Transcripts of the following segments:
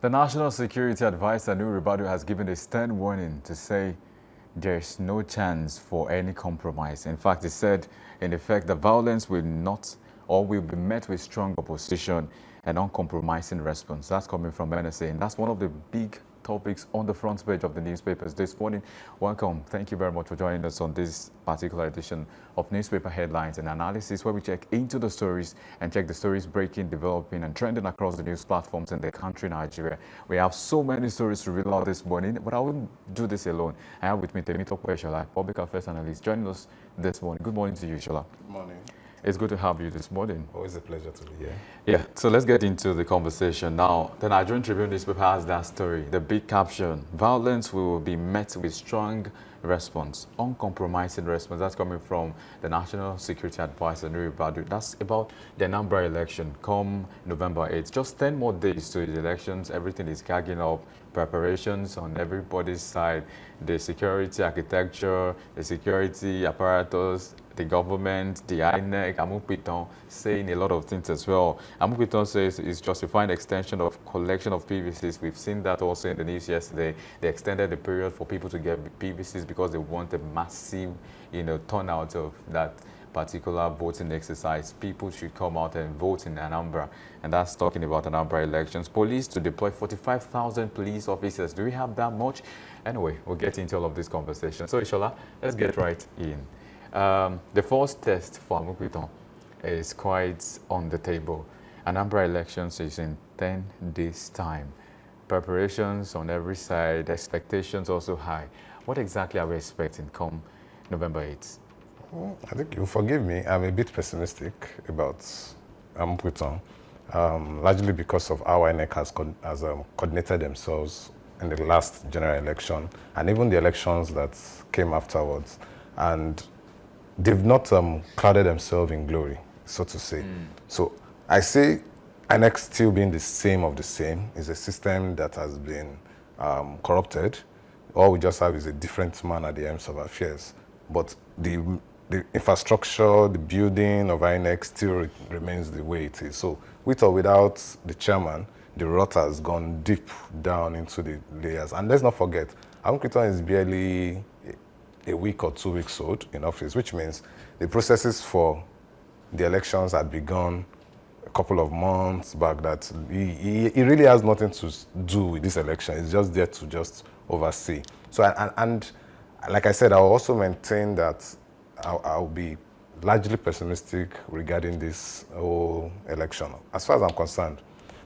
The National Security Advisor, Nuri Badu, has given a stern warning to say there's no chance for any compromise. In fact, he said, in effect, the violence will not or will be met with strong opposition and uncompromising response. That's coming from NSA, and that's one of the big topics on the front page of the newspapers this morning. Welcome. Thank you very much for joining us on this particular edition of Newspaper Headlines and Analysis, where we check into the stories and check the stories breaking, developing, and trending across the news platforms in the country, Nigeria. We have so many stories to read out this morning, but I won't do this alone. I have with me Temitope Shola, Public Affairs Analyst, joining us this morning. Good morning to you, Shola. Good morning. It's good to have you this morning. Always a pleasure to be here. Yeah, so let's get into the conversation now. The Nigerian Tribune newspaper has that story, the big caption: violence will be met with strong response, uncompromising response. That's coming from the National Security Advisor, Nuri Badu. That's about the Anambra election come November 8th. Just 10 more days to the elections. Everything is gagging up. Preparations on everybody's side. The security architecture, the security apparatus, the government, the INEC, Amupiton, saying a lot of things as well. Amupiton says it's justifying extension of collection of PVCs. We've seen that also in the news yesterday. They extended the period for people to get PVCs because they want a massive, turnout of that particular voting exercise. People should come out and vote in Anambra, and that's talking about Anambra elections. Police to deploy 45,000 police officers. Do we have that much? Anyway, we'll get into all of this conversation. So, Ishola, let's get right in. The first test for Amupiton is quite on the table. Anambra elections is in 10 days' time. Preparations on every side, expectations also high. What exactly are we expecting come November 8th? I think you'll forgive me. I'm a bit pessimistic about Amupiton, largely because of how INEC has coordinated themselves in the last general election and even the elections that came afterwards. And they've not clouded themselves in glory, so to say. So I say INEC still being the same of the same is a system that has been corrupted. All we just have is a different man at the helms of affairs. But the infrastructure, the building of INEC still remains the way it is. So with or without the chairman, the rot has gone deep down into the layers. And let's not forget, Amupiton is barely a week or 2 weeks old in office, which means the processes for the elections had begun a couple of months back. That he really has nothing to do with this election. He's just there to just oversee. So, and like I said, I'll also maintain that I'll be largely pessimistic regarding this whole election. As far as I'm concerned,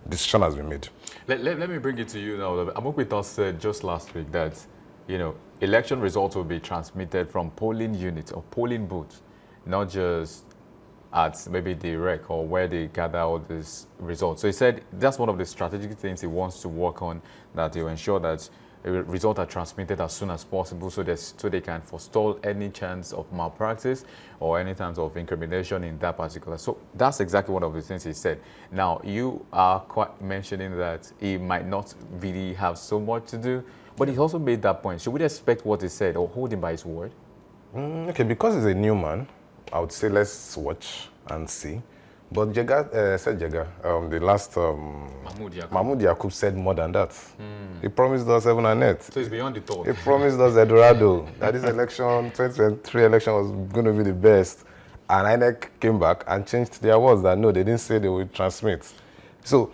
decision has been made. Let me bring it to you now. Amupiton said just last week that, election results will be transmitted from polling units or polling booths, not just at maybe the rec or where they gather all these results. So he said that's one of the strategic things he wants to work on, that he'll ensure that results are transmitted as soon as possible so they can forestall any chance of malpractice or any chance of incrimination in that particular. So that's exactly one of the things he said. Now, you are quite mentioning that he might not really have so much to do, but he also made that point. Should we expect what he said or hold him by his word? Okay, because he's a new man, I would say let's watch and see. But the last Mahmoud Yakub said more than that. He promised us heaven and earth. So it's beyond the thought. He promised us Eldorado, that this election, 2023 election, was going to be the best. And INEC came back and changed their words that no, they didn't say they would transmit. So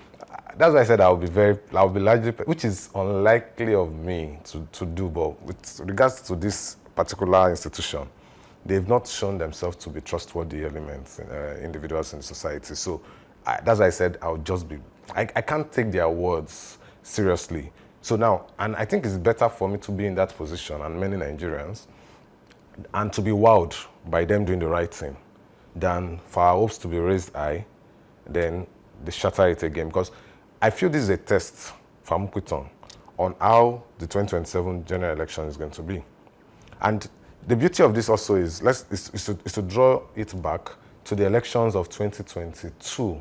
that's why I said I'll be largely, which is unlikely of me to do, but with regards to this particular institution, they've not shown themselves to be trustworthy elements, individuals in society. So that's why I said I'll just be, I can't take their words seriously. So now, and I think it's better for me to be in that position, and many Nigerians, and to be wowed by them doing the right thing, than for our hopes to be raised high, then they shatter it again. Because I feel this is a test for Amupiton on how the 2027 general election is going to be. And the beauty of this also is to draw it back to the elections of 2022,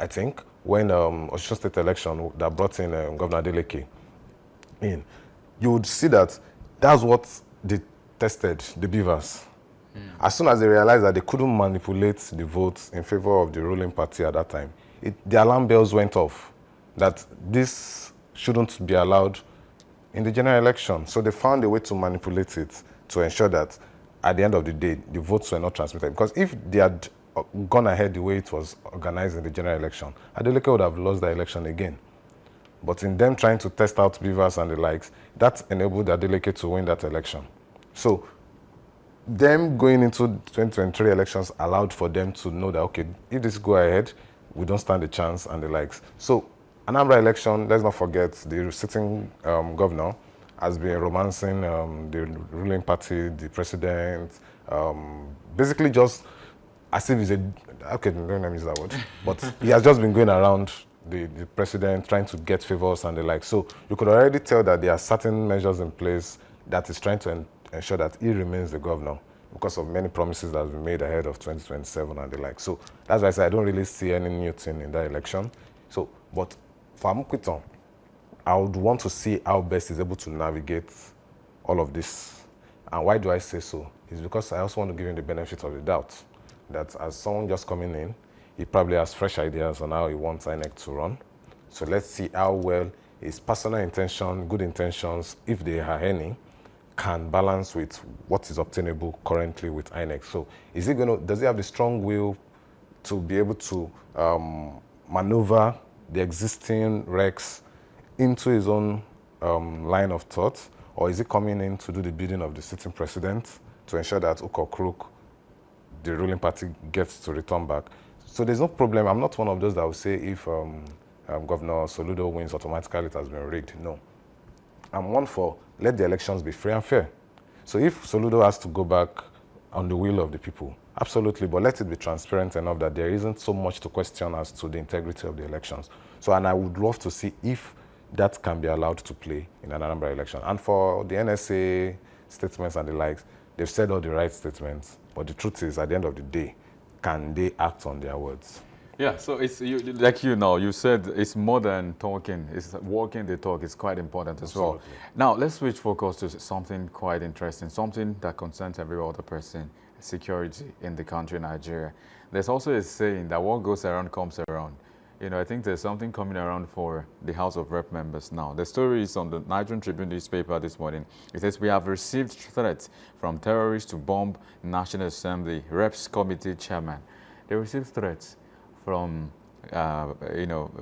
I think, when Osun State election that brought in Governor Adeleke in. You would see that that's what they tested, the beavers. As soon as they realized that they couldn't manipulate the votes in favor of the ruling party at that time, the alarm bells went off that this shouldn't be allowed in the general election. So they found a way to manipulate it to ensure that at the end of the day, the votes were not transmitted. Because if they had gone ahead the way it was organized in the general election, Adeleke would have lost the election again. But in them trying to test out beavers and the likes, that enabled Adeleke to win that election. So them going into 2023 elections allowed for them to know that, okay, if this go ahead, we don't stand a chance and the likes. So Anambra election, let's not forget, the sitting governor has been romancing the ruling party, the president, basically just as if he's a, okay, don't let me use that word, but he has just been going around the president trying to get favors and the like. So you could already tell that there are certain measures in place that is trying to ensure that he remains the governor because of many promises that have been made ahead of 2027 and the like. So that's why I say I don't really see any new thing in that election. So, but for Amukuton, I would want to see how best he's able to navigate all of this. And why do I say so? It's because I also want to give him the benefit of the doubt that as someone just coming in, he probably has fresh ideas on how he wants INEC to run. So let's see how well his personal intention, good intentions, if there are any, can balance with what is obtainable currently with INEC. So is he going to, does he have the strong will to be able to maneuver the existing recs into his own line of thought? Or is he coming in to do the bidding of the sitting president to ensure that Ukokrook, the ruling party, gets to return back? So there's no problem. I'm not one of those that will say if Governor Soludo wins, automatically it has been rigged. No. I'm one for let the elections be free and fair. So if Soludo has to go back on the will of the people, absolutely, but let it be transparent enough that there isn't so much to question as to the integrity of the elections. So, and I would love to see if that can be allowed to play in an Anambra election. And for the NSA statements and the likes, they've said all the right statements, but the truth is, at the end of the day, can they act on their words? Yeah, so it's like you said it's more than talking, it's walking the talk. It's quite important as well. Now, let's switch focus to something quite interesting, something that concerns every other person, security in the country, Nigeria. There's also a saying that what goes around comes around. I think there's something coming around for the House of Rep members now. The story is on the Nigerian Tribune newspaper this morning. It says, we have received threats from terrorists to bomb National Assembly Reps Committee chairman. They received threats from, a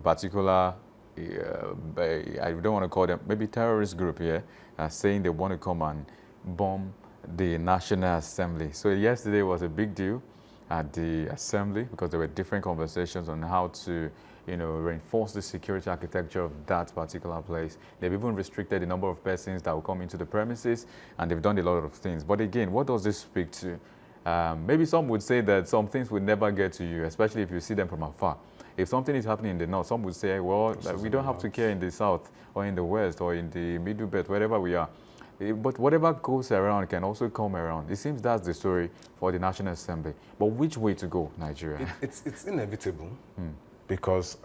particular, I don't want to call them, maybe terrorist group here, saying they want to come and bomb the National Assembly. So yesterday was a big deal at the Assembly because there were different conversations on how to, reinforce the security architecture of that particular place. They've even restricted the number of persons that will come into the premises, and they've done a lot of things. But again, what does this speak to? Maybe some would say that some things will never get to you, especially if you see them from afar. If something is happening in the north, some would say, well, we don't have to care in the south or in the west or in the middle belt, wherever we are. But whatever goes around can also come around. It seems that's the story for the National Assembly. But which way to go, Nigeria? It's inevitable because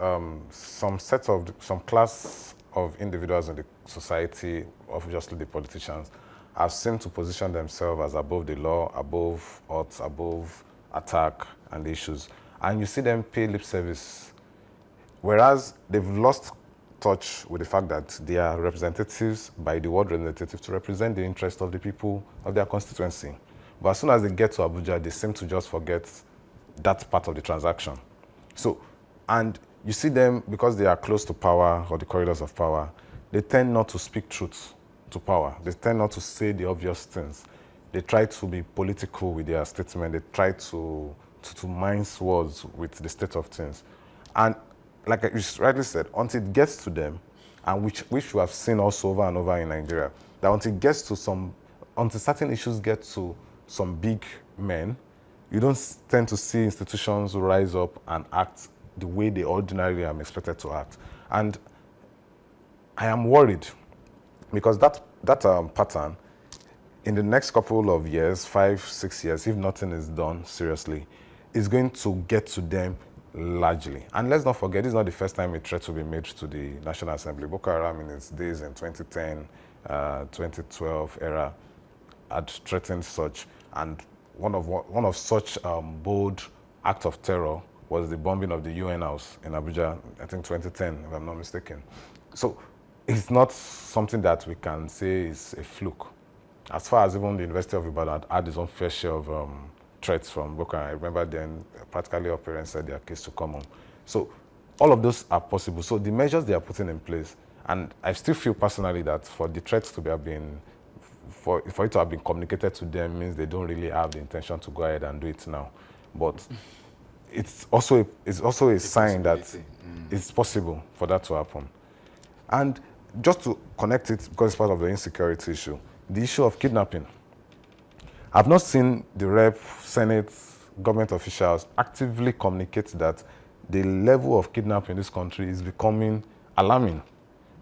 some class of individuals in the society, obviously the politicians, have seemed to position themselves as above the law, above odds, above attack and issues. And you see them pay lip service, whereas they've lost touch with the fact that they are representatives by the word representative to represent the interest of the people of their constituency. But as soon as they get to Abuja, they seem to just forget that part of the transaction. So, and you see them, because they are close to power or the corridors of power, they tend not to speak truth to power. They tend not to say the obvious things. They try to be political with their statement. They try to mince words with the state of things. And like you rightly said, until it gets to them, and which we have seen also over and over in Nigeria, that until it gets to until certain issues get to some big men, you don't tend to see institutions rise up and act the way they ordinarily are expected to act. And I am worried because that pattern, in the next couple of years, 5-6 years, if nothing is done seriously, is going to get to them largely. And let's not forget, this is not the first time a threat will be made to the National Assembly. Boko Haram in its days in 2010, 2012 era had threatened such. And one of such bold act of terror was the bombing of the UN House in Abuja, I think 2010, if I'm not mistaken. So it's not something that we can say is a fluke. As far as even the University of Ibadan had its own fair share of threats from Boko Haram. I remember then practically our parents said their kids to come home. So all of those are possible. So the measures they are putting in place, and I still feel personally that for the threats to have been, for it to have been communicated to them means they don't really have the intention to go ahead and do it now. But it's also a sign that it's possible for that to happen. And just to connect it, because it's part of the insecurity issue, the issue of kidnapping. I've not seen the rep, Senate, government officials actively communicate that the level of kidnapping in this country is becoming alarming.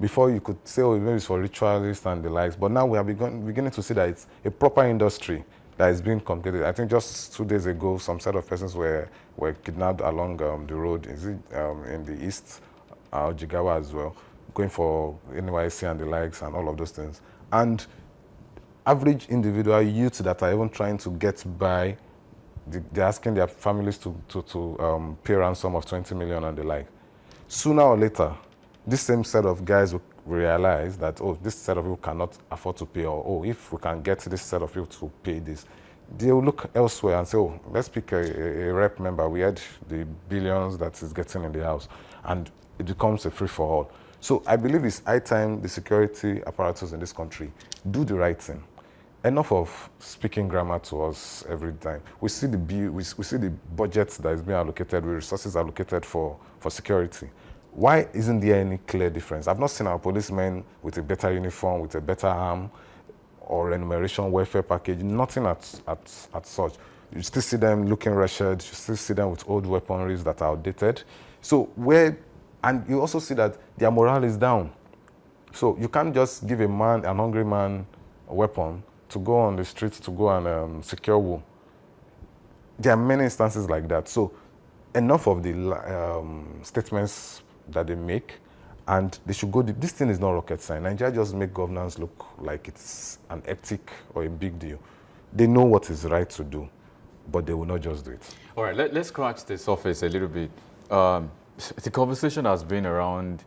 Before you could say, oh, maybe it's for ritualists and the likes, but now we are beginning to see that it's a proper industry that is being complicated. I think just 2 days ago, some set of persons were kidnapped along the road, is it in the east, Jigawa as well, going for NYC and the likes and all of those things. And average individual youth that are even trying to get by, they're asking their families to pay ransom of 20 million and the like. Sooner or later, this same set of guys will realize that, oh, this set of people cannot afford to pay, or, oh, if we can get this set of people to pay this, they will look elsewhere and say, oh, let's pick a rep member. We had the billions that is getting in the house, and it becomes a free-for-all. So I believe it's high time the security apparatus in this country do the right thing. Enough of speaking grammar to us every time. We see we see the budget that is being allocated, with resources allocated for security. Why isn't there any clear difference? I've not seen our policemen with a better uniform, with a better arm, or remuneration welfare package, nothing at such. You still see them looking wretched, you still see them with old weaponries that are outdated. So and you also see that their morale is down. So you can't just give an hungry man, a weapon to go on the streets to go and secure war. There are many instances like that. So enough of the statements that they make, and they should go. This thing is not rocket science. Nigeria just make governance look like it's an ethic or a big deal. They know what is right to do, but they will not just do it. All right, let's scratch the surface a little bit. The conversation has been around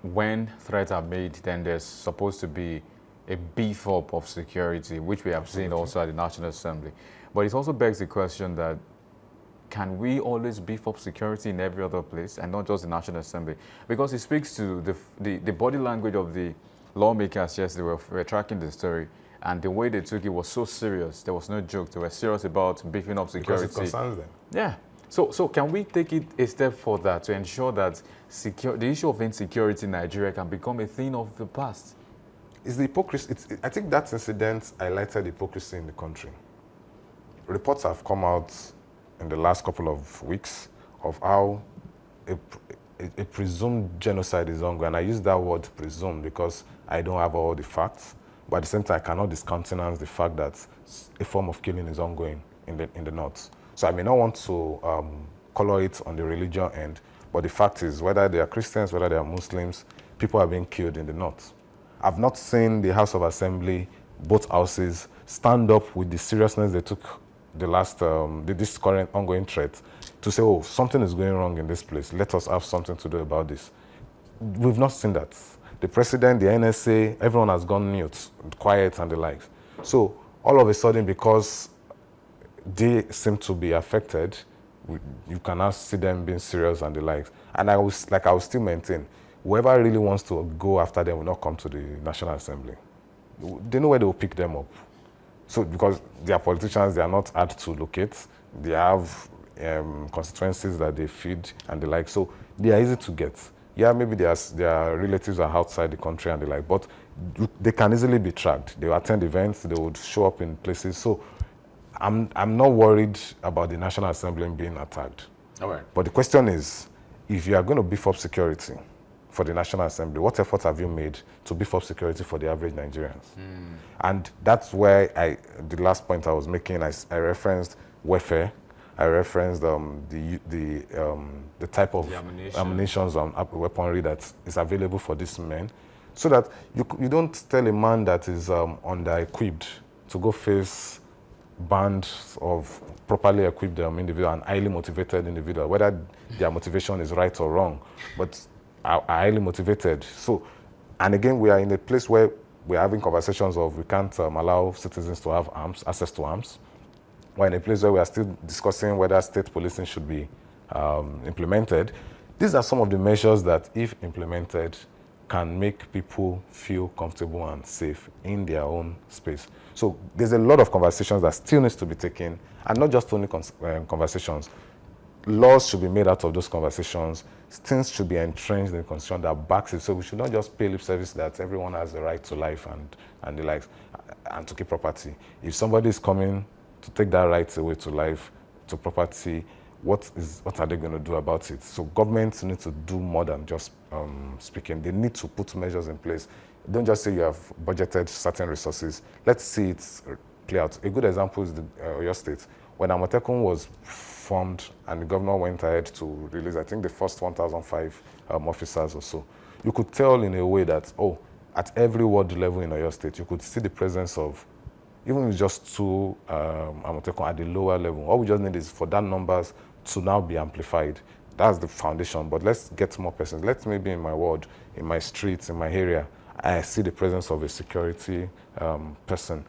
when threats are made, then there's supposed to be a beef up of security, which we have seen also at the National Assembly. But it also begs the question that, can we always beef up security in every other place and not just the National Assembly? Because it speaks to the body language of the lawmakers. Yes, they were tracking the story, and the way they took it was so serious. There was no joke. They were serious about beefing up security. Because it concerns them. Yeah. So can we take it a step further to ensure that the issue of insecurity in Nigeria can become a thing of the past? It's the hypocrisy. I think that incident highlighted hypocrisy in the country. Reports have come out in the last couple of weeks of how a presumed genocide is ongoing. And I use that word presumed because I don't have all the facts, but at the same time, I cannot discountenance the fact that a form of killing is ongoing in the north. So I may not want to color it on the religion end, but the fact is, whether they are Christians, whether they are Muslims, people are being killed in the north. I've not seen the House of Assembly, both houses, stand up with the seriousness they took this current ongoing threat to say, oh, something is going wrong in this place. Let us have something to do about this. We've not seen that. The president, the NSA, everyone has gone mute, quiet and the likes. So all of a sudden, because they seem to be affected, you can now see them being serious and the likes. And I will still maintain, whoever really wants to go after them will not come to the National Assembly. They know where they will pick them up. So because they are politicians, they are not hard to locate. They have constituencies that they feed and the like. So they are easy to get. Yeah, maybe their relatives are outside the country and the like, but they can easily be tracked. They will attend events, they would show up in places. So I'm not worried about the National Assembly being attacked. All right. But the question is, if you are going to beef up security for the National Assembly, what efforts have you made to beef up security for the average Nigerians? And that's where the last point I was making, I referenced welfare, I referenced the type of ammunitions and weaponry that is available for these men, so that you don't tell a man that is under-equipped to go face bands of properly equipped individual and highly motivated individual, whether their motivation is right or wrong, but are highly motivated. So And again, we are in a place where we're having conversations of we can't allow citizens to have arms, access to arms. We're in a place where we are still discussing whether state policing should be implemented. These are some of the measures that, if implemented, can make people feel comfortable and safe in their own space. So there's a lot of conversations that still needs to be taken, and not just only conversations. Laws should be made out of those conversations. Things should be entrenched in the constitution that backs it. So we should not just pay lip service that everyone has the right to life and the likes, and to keep property. If somebody is coming to take that right away to life, to property, what are they going to do about it? So governments need to do more than just speaking. They need to put measures in place. Don't just say you have budgeted certain resources. Let's see it play out. A good example is your state. When Amotekun was formed and the governor went ahead to release, I think, the first 1,005 officers or so, you could tell in a way that, at every ward level in Oyo State, you could see the presence of, even with just two Amotekun at the lower level. All we just need is for that numbers to now be amplified. That's the foundation, but let's get more persons. Let's maybe in my ward, in my streets, in my area, I see the presence of a security person.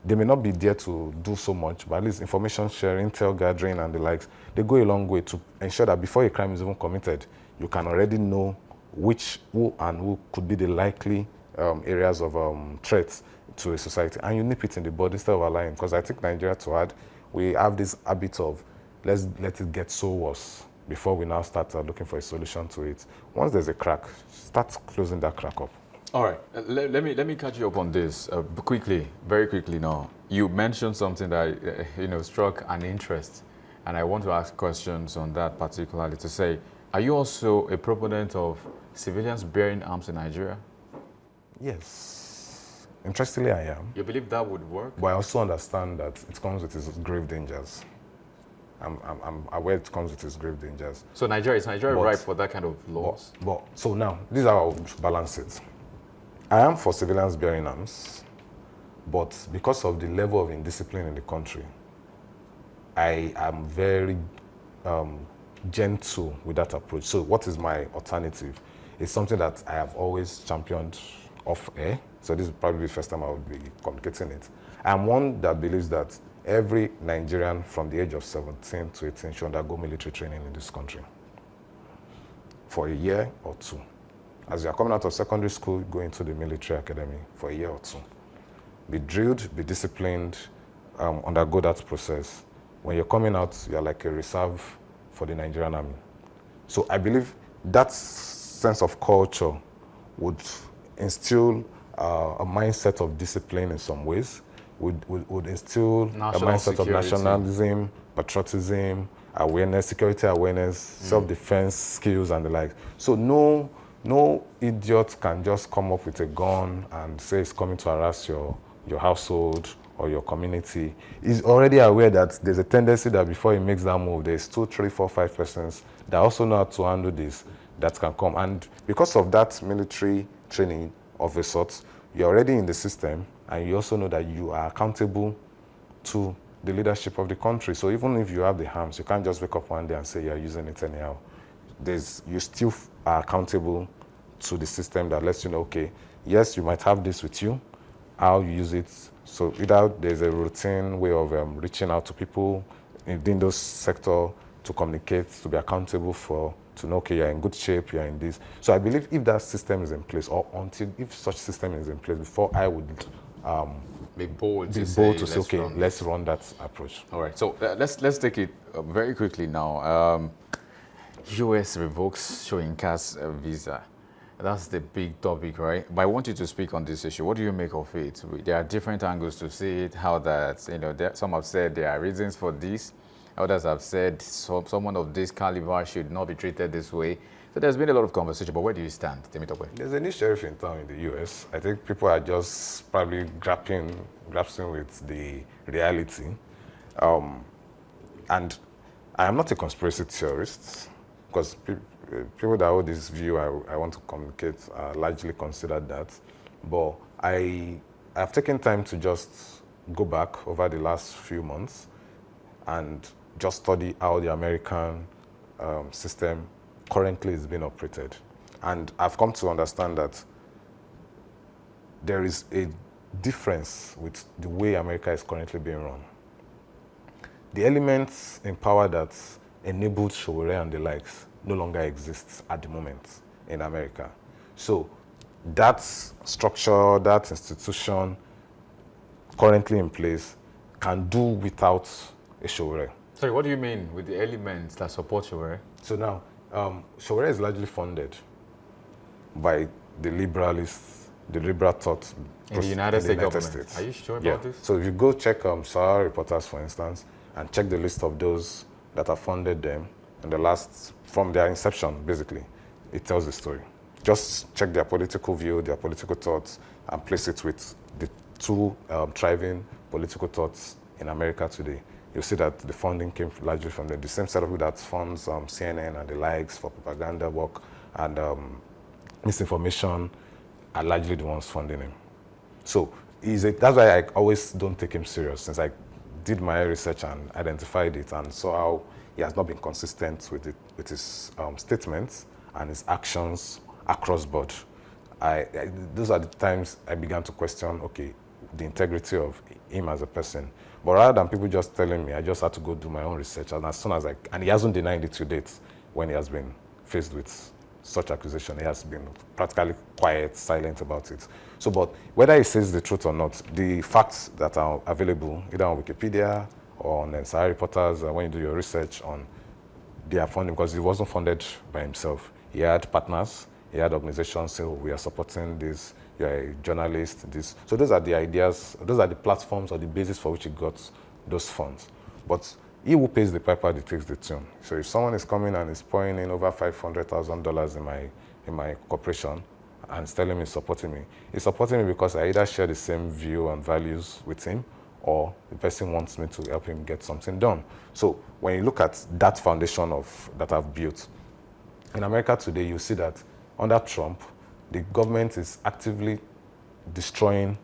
They may not be there to do so much, but at least information sharing, intel gathering, and the likes, they go a long way to ensure that before a crime is even committed, you can already know who could be the likely areas of threats to a society, and you nip it in the bud instead of allowing. Because I think Nigeria, to add, we have this habit of let's let it get so worse before we now start looking for a solution to it. Once there's a crack, start closing that crack up. All right, let me catch you up on this quickly, very quickly now. You mentioned something that struck an interest, and I want to ask questions on that particularly. To say, are you also a proponent of civilians bearing arms in Nigeria? Yes, interestingly, I am. You believe that would work? But I also understand that it comes with its grave dangers. I'm aware it comes with its grave dangers. So is Nigeria right for that kind of laws? So now, this is how I would balance it. I am for civilians bearing arms, but because of the level of indiscipline in the country, I am very gentle with that approach. So what is my alternative? It's something that I have always championed off air. So this is probably the first time I would be communicating it. I'm one that believes that every Nigerian from the age of 17 to 18 should undergo military training in this country for a year or two. As you are coming out of secondary school, go into the military academy for a year or two. Be drilled, be disciplined, undergo that process. When you're coming out, you're like a reserve for the Nigerian army. So I believe that sense of culture would instill a mindset of discipline in some ways, would instill a mindset of nationalism, patriotism, awareness, security awareness, self-defense skills, and the like. So no idiot can just come up with a gun and say it's coming to harass your household or your community. He's already aware that there's a tendency that before he makes that move, there's 2, 3, 4, 5 persons that also know how to handle this that can come. And because of that military training of a sort, you're already in the system, and you also know that you are accountable to the leadership of the country. So even if you have the arms, you can't just wake up one day and say you're using it anyhow. You still are accountable to the system that lets you know, okay, yes, you might have this with you, how you use it. So either there's a routine way of reaching out to people in those sectors to communicate, to be accountable for, to know, okay, you're in good shape, you're in this. So I believe if that system is in place, or if such system is in place, before I would be bold to say, okay, let's run that approach. All right, so let's take it very quickly now. US revokes Shoyinka's visa. That's the big topic, right? But I want you to speak on this issue. What do you make of it? There are different angles to see it, how that, some have said there are reasons for this. Others have said someone of this caliber should not be treated this way. So there's been a lot of conversation, but where do you stand, Temitope? There's a new sheriff in town in the US. I think people are just probably grappling with the reality. And I am not a conspiracy theorist, because people that hold this view I want to communicate largely consider that. But I've taken time to just go back over the last few months and just study how the American system currently is being operated. And I've come to understand that there is a difference with the way America is currently being run. The elements in power that enabled Sowore and the likes no longer exists at the moment in America. So that structure, that institution currently in place can do without a Sowore. Sorry, what do you mean with the elements that support Sowore? So now, Sowore is largely funded by the liberalists, the liberal thought In the United States government. States. Are you sure about this? So if you go check Sahara Reporters, for instance, and check the list of those that have funded them in the last, from their inception, basically, it tells the story. Just check their political view, their political thoughts, and place it with the two thriving political thoughts in America today. You'll see that the funding came largely from the same set of people that funds CNN and the likes for propaganda work and misinformation are largely the ones funding him. So that's why I always don't take him serious, since I did my research and identified it and saw how he has not been consistent with his statements and his actions across board. Those are the times I began to question, okay, the integrity of him as a person. But rather than people just telling me, I just had to go do my own research. And as soon as and he hasn't denied it to date when he has been faced with such accusation. He has been practically quiet, silent about it. So, but whether he says the truth or not, the facts that are available, either on Wikipedia or on Sahara Reporters, when you do your research on their funding, because he wasn't funded by himself. He had partners, he had organizations saying, oh, we are supporting this, you're a journalist, this. So those are the ideas, those are the platforms or the basis for which he got those funds. But he who pays the piper dictates the tune. So if someone is coming and is pouring in over $500,000 in my corporation and is telling me he's supporting me because I either share the same view and values with him, or the person wants me to help him get something done. So when you look at that foundation that I've built, in America today, you see that under Trump, the government is actively destroying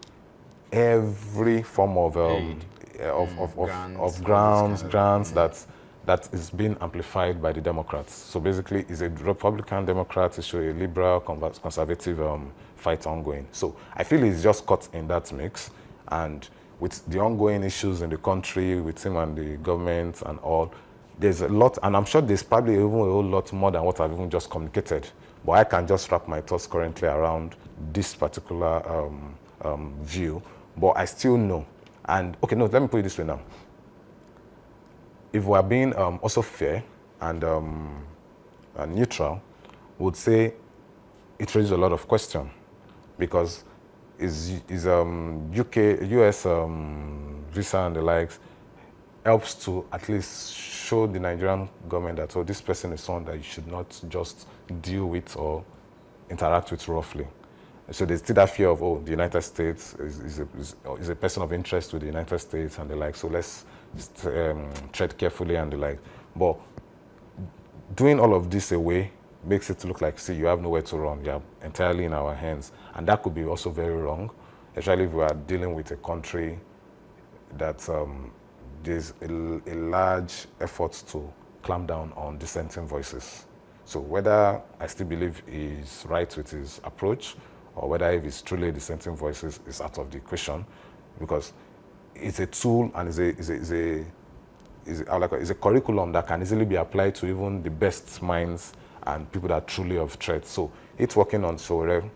every form of grants that is being amplified by the Democrats. So basically, it's a Republican Democrat issue, a liberal conservative fight ongoing. So I feel he's just caught in that mix, and with the ongoing issues in the country, with him and the government and all, there's a lot, and I'm sure there's probably even a whole lot more than what I've even just communicated. But I can just wrap my thoughts currently around this particular view. But I still know. And okay, no, let me put it this way now. If we are being also fair and neutral, would say it raises a lot of question, because is US visa and the likes helps to at least show the Nigerian government that, oh, this person is someone that you should not just deal with or interact with roughly. So there's still that fear of, oh, the United States is a person of interest with the United States and the like, so let's tread carefully and the like. But doing all of this away makes it look like, see, you have nowhere to run. You're entirely in our hands. And that could be also very wrong, especially if we are dealing with a country that there's a large effort to clamp down on dissenting voices. So whether I still believe he's right with his approach, or whether if it's truly dissenting voices is out of the question, because it's a tool and is a curriculum that can easily be applied to even the best minds and people that are truly of threat. So it's working on Sowore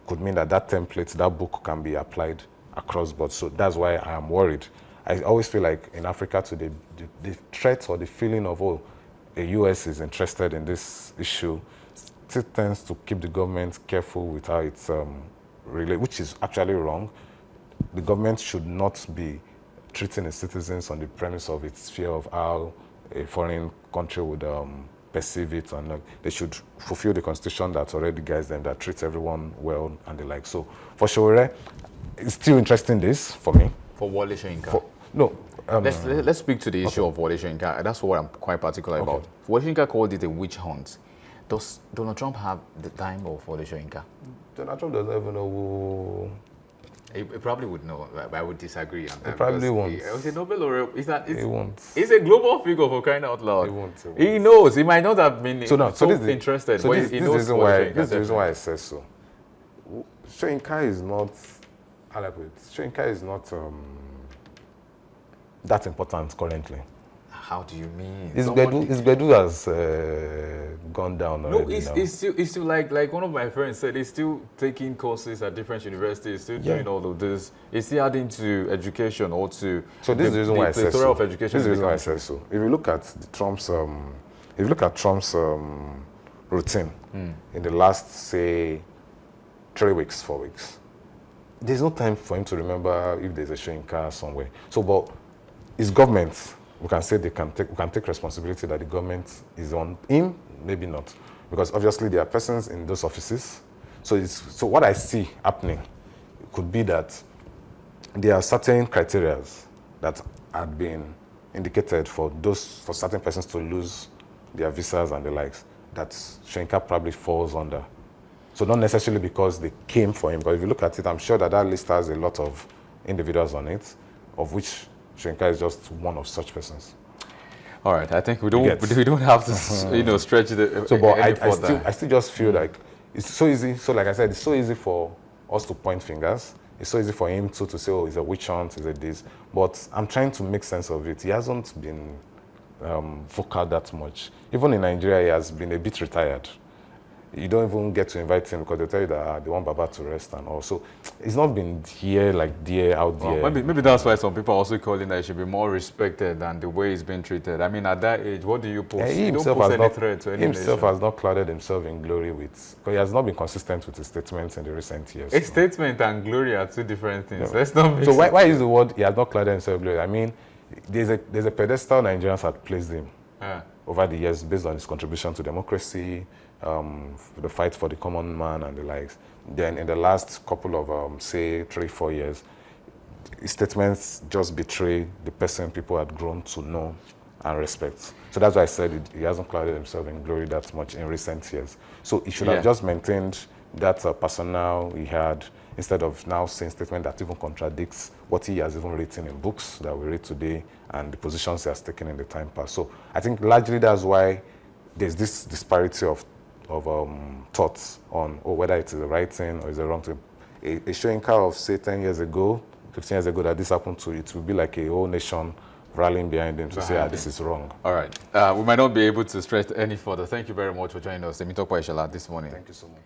could mean that template, that book can be applied across board. So that's why I am worried. I always feel like in Africa today, the threat or the feeling of, oh, the US is interested in this issue still tends to keep the government careful with how it's related, which is actually wrong. The government should not be treating its citizens on the premise of its fear of how a foreign country would perceive it, and they should fulfill the constitution that already guides them, that treats everyone well and the like. So for Sowore, it's still interesting this for me. For Wole Soyinka? Let's speak to the issue of Wole Soyinka. That's what I'm quite particular about. Wole Soyinka called it a witch hunt. Does Donald Trump have the time of Wole Soyinka? Donald Trump doesn't even know who... He probably would know, but I would disagree on that. He probably won't. He's a Nobel laureate. He won't. He's a global figure for crying out loud. He won't. He knows. He might not have been so interested, so but this he knows. This is the reason why I say so. Shoyinka is not, how do I put it? Shoyinka is not that important currently. How do you mean? His Gbedu has gone down No, already now. it's still like one of my friends said, he's still taking courses at different universities, still doing all of this. He's still adding to education or to So this is the reason why I said plethora so. of education. This is the reason why I said so. If you look at Trump's routine in the last, say, 3 weeks, 4 weeks, there's no time for him to remember if there's a Shoyinka somewhere. So, but his government, we can say we can take responsibility that the government is on him, maybe not, because obviously there are persons in those offices. So what I see happening could be that there are certain criteria that had been indicated for certain persons to lose their visas and the likes that Shoyinka probably falls under. So not necessarily because they came for him, but if you look at it, I'm sure that list has a lot of individuals on it, of which Shoyinka is just one of such persons. All right, I think we don't have to stretch it. So, but I still just feel like it's so easy. So, like I said, it's so easy for us to point fingers. It's so easy for him to say, oh, it's a witch hunt, it's a this. But I'm trying to make sense of it. He hasn't been vocal that much. Even in Nigeria, he has been a bit retired. You don't even get to invite him because they tell you that they want Baba to rest and all. So it's not been here, like there, out there. Maybe that's why some people are also calling that he should be more respected than the way he's been treated. I mean, at that age, what do you post? He you don't post any threat to any himself nation. has not clouded himself in glory because he has not been consistent with his statements in the recent years. A statement and glory are two different things. Let's not mix So why is the word he has not clouded himself in glory? I mean, there's a pedestal Nigerians had placed him over the years based on his contribution to democracy, the fight for the common man and the likes. Then in the last couple of, say, 3-4 years, his statements just betray the person people had grown to know and respect. So that's why I said he hasn't clouded himself in glory that much in recent years. So he should have just maintained that personnel he had instead of now saying statement that even contradicts what he has even written in books that we read today and the positions he has taken in the time past. So I think largely that's why there's this disparity of thoughts on whether it is the right thing or is the wrong thing. A Shoyinka of, say, 10 years ago, 15 years ago that this happened to, it will be like a whole nation rallying behind him to say, this is wrong. All right. We might not be able to stretch any further. Thank you very much for joining us. Temitope Ishola this morning. Thank you so much.